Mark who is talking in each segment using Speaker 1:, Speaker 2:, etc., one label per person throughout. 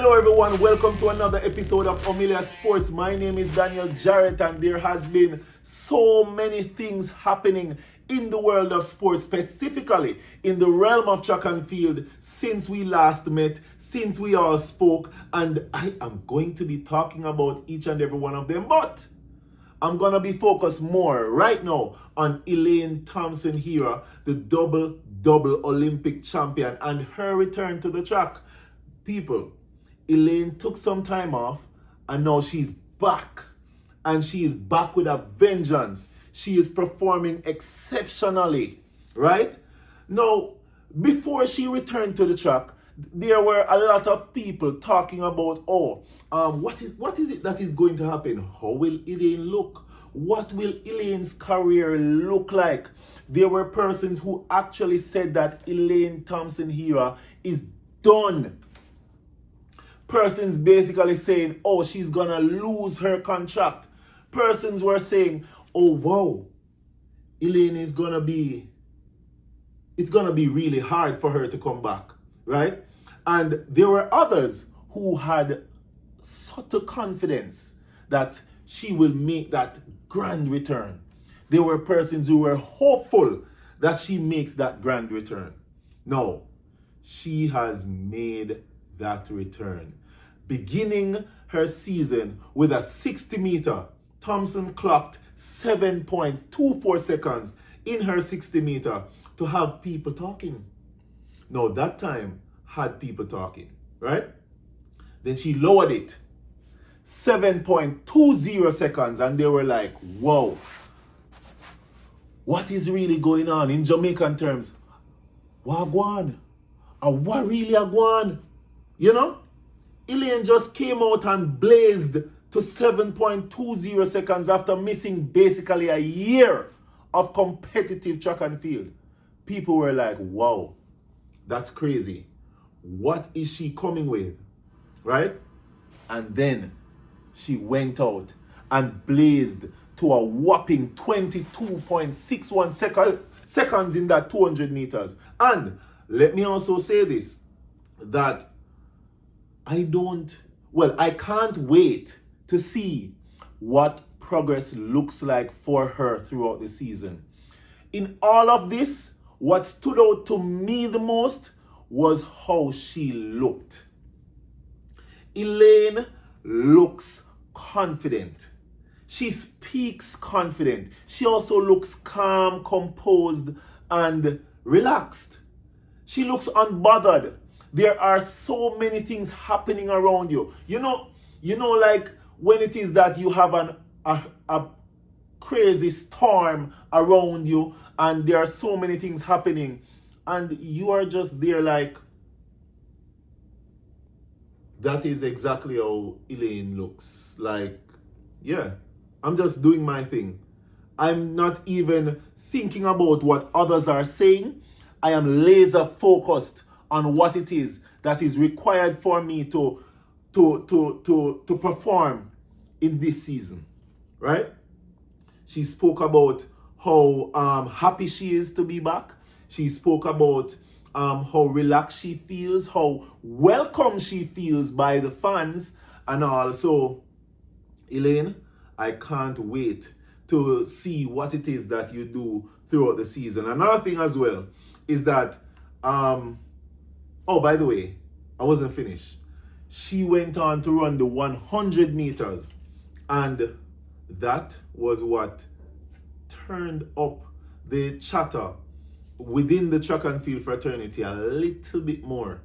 Speaker 1: Hello everyone, welcome to another episode of Familiar Sports. My name is Daniel Jarrett and there has been so many things happening in the world of sports, specifically in the realm of track and field since we last met, since we all spoke, and I am going to be talking about each and every one of them, but I'm going to be focused more right now on Elaine Thompson-Herah, the double Olympic champion, and her return to the track. People, Elaine took some time off and now she's back. And she is back with a vengeance. She is performing exceptionally, right? Now, before she returned to the track, there were a lot of people talking about, what is it that is going to happen? How will Elaine look? What will Elaine's career look like? There were persons who actually said that Elaine Thompson-Herah is done. Persons basically saying, she's gonna lose her contract. Persons were saying, wow, Elaine is gonna be, it's gonna be really hard for her to come back, right? And there were others who had such a confidence that she will make that grand return. There were persons who were hopeful that she makes that grand return. No, she has made that return. Beginning her season with a 60-meter, Thompson clocked 7.24 seconds in her 60-meter to have people talking. Now, that time had people talking, right? Then she lowered it, 7.20 seconds, and they were like, whoa, what is really going on in Jamaican terms? Wagwan. What really agwan? You know? Elaine just came out and blazed to 7.20 seconds after missing basically a year of competitive track and field. People were like, wow, that's crazy. What is she coming with? Right? And then she went out and blazed to a whopping 22.61 seconds in that 200 meters. And let me also say this, that I can't wait to see what progress looks like for her throughout the season. In all of this, what stood out to me the most was how she looked. Elaine looks confident. She speaks confident. She also looks calm, composed, and relaxed. She looks unbothered. There are so many things happening around you. You know, like when it is that you have a crazy storm around you and there are so many things happening and you are just there like, that is exactly how Elaine looks. Like, yeah, I'm just doing my thing. I'm not even thinking about what others are saying. I am laser focused on what it is that is required for me to perform in this season, right? She spoke about how happy she is to be back. She spoke about how relaxed she feels, how welcome she feels by the fans and all. So, Elaine, I can't wait to see what it is that you do throughout the season. Another thing as well is that by the way, I wasn't finished. She went on to run the 100 meters. And that was what turned up the chatter within the track and field fraternity a little bit more.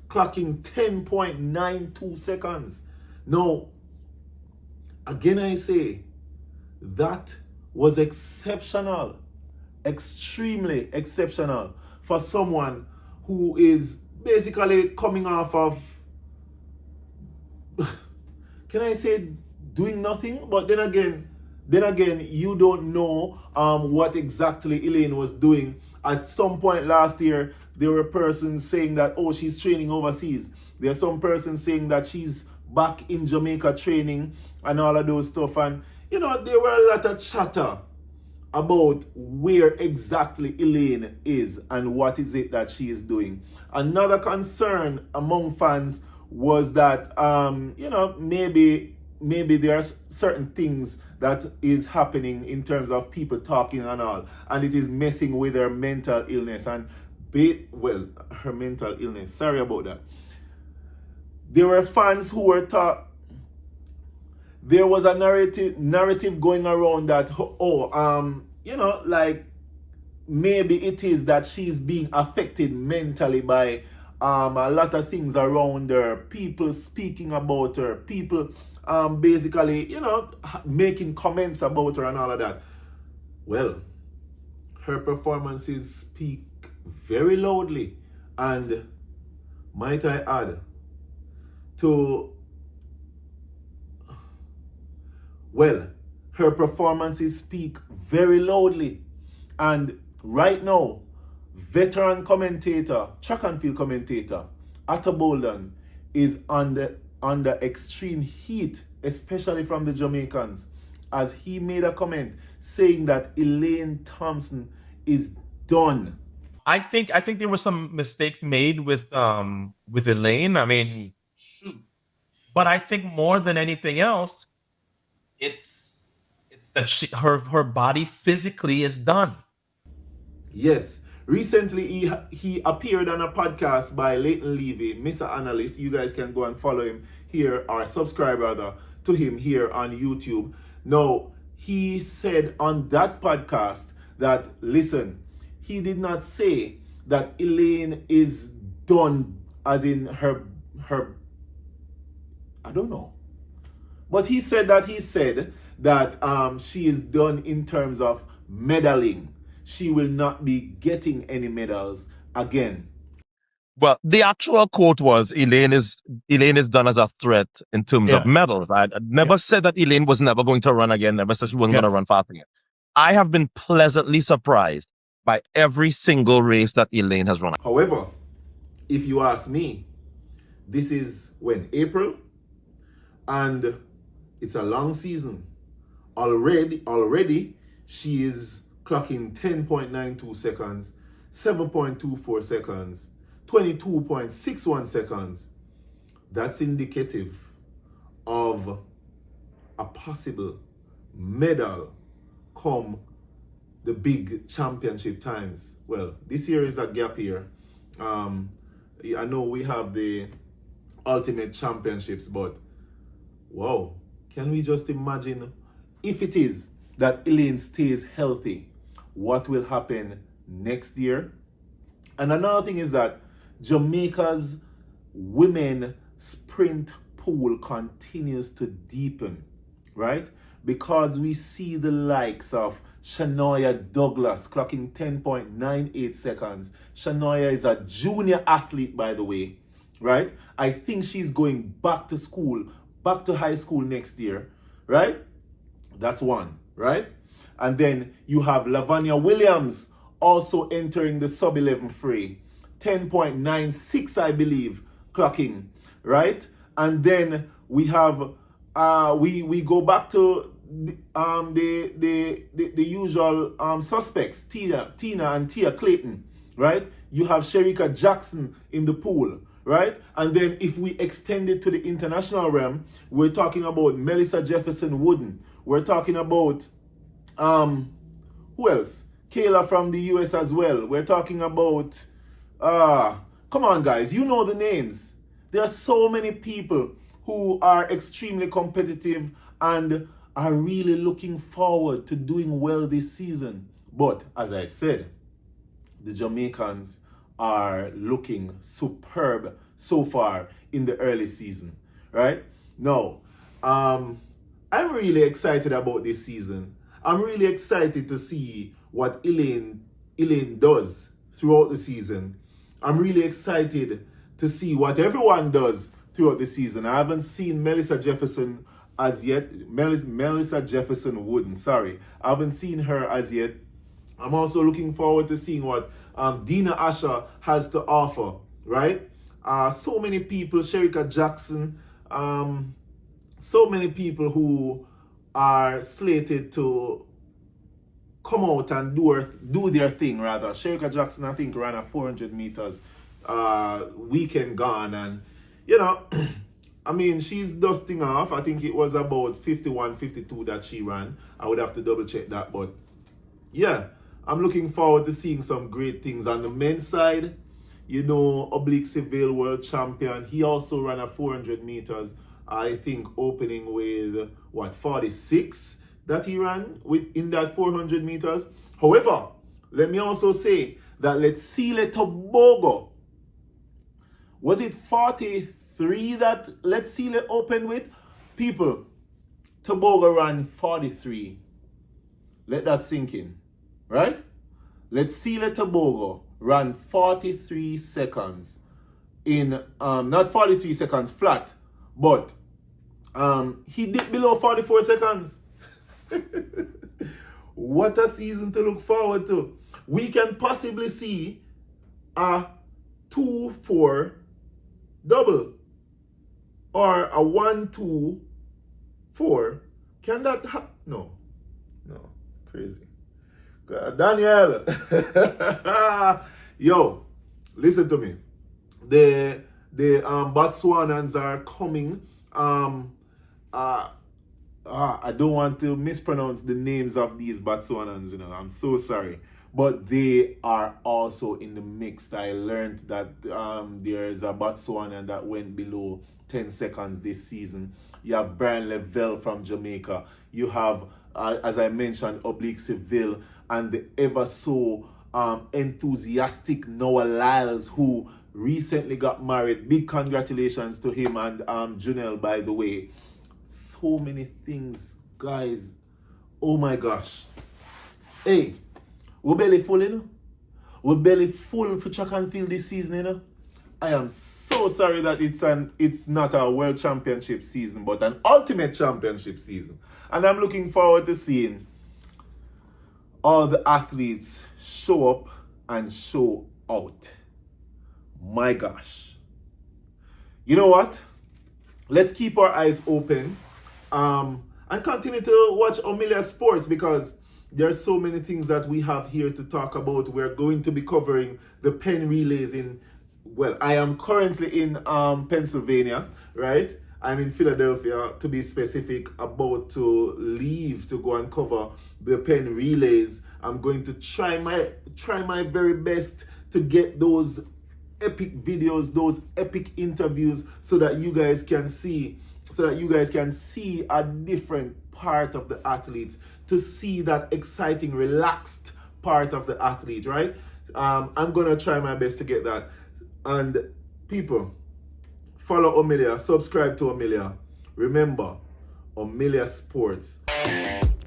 Speaker 1: Clocking 10.92 seconds. Now, again I say, that was exceptional. Extremely exceptional for someone who is basically coming off of, can I say doing nothing? But then again, you don't know what exactly Elaine was doing. At some point last year, there were persons saying that, she's training overseas. There are some persons saying that she's back in Jamaica training and all of those stuff. And, there were a lot of chatter about where exactly Elaine is and what is it that she is doing. Another concern among fans was that maybe there are certain things that is happening in terms of people talking and all, and it is messing with her mental illness and her mental illness. Sorry about that. There were fans who were there was a narrative going around that like maybe it is that she's being affected mentally by a lot of things around her, people speaking about her, people basically making comments about her and all of that. Well, her performances speak very loudly, and might I add, her performances speak very loudly. And right now, veteran commentator, track and field commentator, Atta Bolden is under extreme heat, especially from the Jamaicans, as he made a comment saying that Elaine Thompson is done.
Speaker 2: I think there were some mistakes made with Elaine. I mean, but I think more than anything else, it's that her body physically is done.
Speaker 1: Yes. Recently, he appeared on a podcast by Leighton Levy, MissaAnalyst. You guys can go and follow him here, or subscribe rather to him here on YouTube. Now, he said on that podcast that, listen, he did not say that Elaine is done, as in her I don't know. But he said that she is done in terms of medaling. She will not be getting any medals again.
Speaker 2: Well, the actual quote was Elaine is done as a threat in terms of medals. I never said that Elaine was never going to run again, never said she wasn't going to run fast again. I have been pleasantly surprised by every single race that Elaine has run.
Speaker 1: However, if you ask me, this is April, and it's a long season. Already she is clocking 10.92 seconds, 7.24 seconds, 22.61 seconds. That's indicative of a possible medal come the big championship times. Well, this year is a gap year. I know we have the ultimate championships, but wow, can we just imagine if it is that Elaine stays healthy, what will happen next year? And another thing is that Jamaica's women sprint pool continues to deepen, right? Because we see the likes of Shania Douglas clocking 10.98 seconds. Shania is a junior athlete, by the way, right? I think she's going back to school, back to high school next year, right? That's one, right? And then you have Lavanya Williams also entering the sub-11 fray. 10.96, I believe, clocking, right? And then we have, we go back to the usual suspects, Tina and Tia Clayton, right? You have Sherika Jackson in the pool, right? And then if we extend it to the international realm, we're talking about Melissa Jefferson Wooden. We're talking about, who else? Kayla from the US as well. We're talking about, come on guys, you know the names. There are so many people who are extremely competitive and are really looking forward to doing well this season. But as I said, the Jamaicans are looking superb so far in the early season, right? Now, I'm really excited about this season. I'm really excited to see what Elaine does throughout the season. I'm really excited to see what everyone does throughout the season. I haven't seen Melissa Jefferson as yet. Melissa Jefferson Wooden, sorry. I haven't seen her as yet. I'm also looking forward to seeing what Dina Asher has to offer, right? So many people, Sherika Jackson, so many people who are slated to come out and do their thing, rather. Sherika Jackson, I think, ran a 400 meters weekend gone, and you know, I mean, she's dusting off. I think it was about 51, 52 that she ran. I would have to double check that. But yeah, I'm looking forward to seeing some great things. On the men's side, you know, Oblique Seville, world champion. He also ran a 400 meters, I think, opening with, 46 that he ran in that 400 meters. However, let me also say that Letsile Tobago, was it 43 that Letsile opened with? People, Tobago ran 43. Let that sink in, right? Letsile Tobago ran 43 seconds in, not 43 seconds flat, but he dipped below 44 seconds. What a season to look forward to. We can possibly see a 2-4 double or a 1-2-4. Can that happen? No, crazy. Daniel, yo, listen to me. The Botswanans are coming. I don't want to mispronounce the names of these Botswanans, you know. I'm so sorry. But they are also in the mix. I learned that there is a Botswanan that went below 10 seconds this season. You have Brian Lavelle from Jamaica. You have, as I mentioned, Oblique Seville, and the ever so enthusiastic Noah Lyles, who recently got married. Big congratulations to him and Junelle, by the way. So many things, guys. Oh my gosh. Hey, we're belly full, you know? We're belly full for track and field this season, you know? I am so sorry that it's not a world championship season, but an ultimate championship season. And I'm looking forward to seeing all the athletes show up and show out. My gosh. You know what? Let's keep our eyes open and continue to watch Omilia Sports, because there are so many things that we have here to talk about. We're going to be covering the pen relays in, well, I am currently in Pennsylvania, right? I'm in Philadelphia, to be specific, about to leave to go and cover the pen relays. I'm going to try my very best to get those epic videos, those epic interviews, so that you guys can see a different part of the athletes, to see that exciting, relaxed part of the athlete, right? I'm gonna try my best to get that. And people, follow Omilia, subscribe to Omilia. Remember, Omilia Sports.